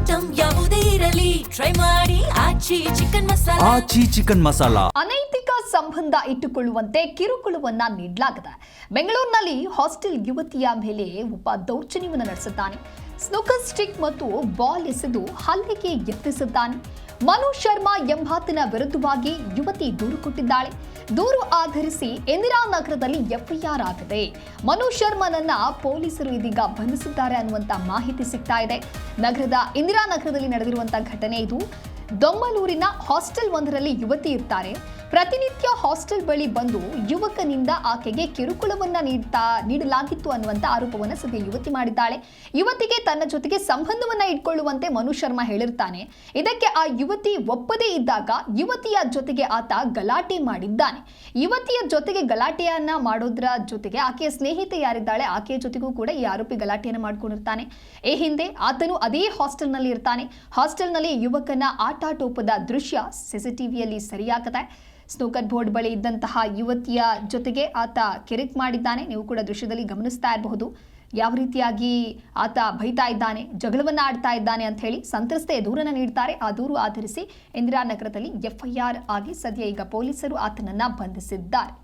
Item ಯಾವುದೇ ಇರಲಿ try ಮಾಡಿ ಆಚಿ ಚಿಕನ್ ಮಸಾಲಾ. ಅನೈತಿಕ ಸಂಬಂಧ ಇಟ್ಟುಕೊಳ್ಳುವಂತೆ ಕಿರುಕುಳವನ್ನ ನೀಡಲಾಗಿದೆ. ಬೆಂಗಳೂರಿನಲ್ಲಿ ಹಾಸ್ಟೆಲ್ ಯುವತಿಯ ಮೇಲೆ ಒಬ್ಬ ದೌರ್ಜನ್ಯವನ್ನು ನಡೆಸಿದ್ದಾನೆ. ಸ್ನೂಕರ್ ಸ್ಟಿಕ್ ಮತ್ತು ಬಾಲ್ ಎಸೆದು ಹಲ್ಲೆಗೆ ಯತ್ನಿಸಿದ್ದಾನೆ. ಮನು ಶರ್ಮಾ ಎಂಬಾತನ ವಿರುದ್ಧವಾಗಿ ಯುವತಿ ದೂರು ಕೊಟ್ಟಿದ್ದಾಳೆ. ದೂರು ಆಧರಿಸಿ ಇಂದಿರಾನಗರದಲ್ಲಿ ಎಫ್ಐಆರ್ ಆಗಿದೆ. ಮನು ಶರ್ಮಾನನ್ನ ಪೊಲೀಸರು ಇದೀಗ ಬಂಧಿಸಿದ್ದಾರೆ ಅನ್ನುವಂತ ಮಾಹಿತಿ ಸಿಗ್ತಾ ಇದೆ. ನಗರದ ಇಂದಿರಾನಗರದಲ್ಲಿ ನಡೆದಿರುವಂತಹ ಘಟನೆ ಇದು. ದೊಮ್ಮಲೂರಿನ ಹಾಸ್ಟೆಲ್ ಒಂದರಲ್ಲಿ ಯುವತಿ ಇರ್ತಾರೆ. ಪ್ರತಿನಿತ್ಯ ಹಾಸ್ಟೆಲ್ ಬಳಿ ಬಂದು ಯುವಕನಿಂದ ಆಕೆಗೆ ಕಿರುಕುಳವನ್ನ ನೀಡಲಾಗಿತ್ತು ಅನ್ನುವಂತ ಆರೋಪವನ್ನ ಸದ್ಯ ಯುವತಿ ಮಾಡಿದ್ದಾಳೆ. ಯುವತಿಗೆ ತನ್ನ ಜೊತೆಗೆ ಸಂಬಂಧವನ್ನ ಇಟ್ಕೊಳ್ಳುವಂತೆ ಮನು ಶರ್ಮಾ ಹೇಳಿರ್ತಾನೆ. ಇದಕ್ಕೆ ಆ ಯುವತಿ ಒಪ್ಪದೇ ಇದ್ದಾಗ ಯುವತಿಯ ಜೊತೆಗೆ ಆತ ಗಲಾಟೆ ಮಾಡಿದ್ದಾನೆ. ಯುವತಿಯ ಜೊತೆಗೆ ಗಲಾಟೆಯನ್ನ ಮಾಡೋದ್ರ ಜೊತೆಗೆ ಆಕೆಯ ಸ್ನೇಹಿತೆ ಯಾರಿದ್ದಾಳೆ ಆಕೆಯ ಜೊತೆಗೂ ಕೂಡ ಈ ಆರೋಪಿ ಗಲಾಟೆಯನ್ನ ಮಾಡ್ಕೊಂಡಿರ್ತಾನೆ. ಈ ಹಿಂದೆ ಆತನು ಅದೇ ಹಾಸ್ಟೆಲ್ ನಲ್ಲಿ ಇರ್ತಾನೆ. ಹಾಸ್ಟೆಲ್ ನಲ್ಲಿ ಯುವಕನ ಆಟಾಟೋಪದ ದೃಶ್ಯ ಸಿಸಿಟಿವಿಯಲ್ಲಿ ಸರಿಯಾಗಿದೆ. ಸ್ನೂಕರ್ ಬೋರ್ಡ್ ಬಳಿ ಇದ್ದಂತಹ ಯುವತಿಯ ಜೊತೆಗೆ ಆತ ಕಿರಿಕ್ ಮಾಡಿದ್ದಾನೆ. ನೀವು ಕೂಡ ದೃಶ್ಯದಲ್ಲಿ ಗಮನಿಸ್ತಾ ಇರಬಹುದು ಯಾವ ರೀತಿಯಾಗಿ ಆತ ಬೈತಾ ಇದ್ದಾನೆ, ಜಗಳವನ್ನ ಆಡ್ತಾ ಇದ್ದಾನೆ ಅಂತ ಹೇಳಿ ಸಂತ್ರಸ್ತೆ ದೂರನ್ನ ನೀಡ್ತಾರೆ. ಆ ದೂರು ಆಧರಿಸಿ ಇಂದಿರಾನಗರದಲ್ಲಿ ಎಫ್ಐಆರ್ ಆಗಿ ಸದ್ಯ ಈಗ ಪೊಲೀಸರು ಆತನನ್ನ ಬಂಧಿಸಿದ್ದಾರೆ.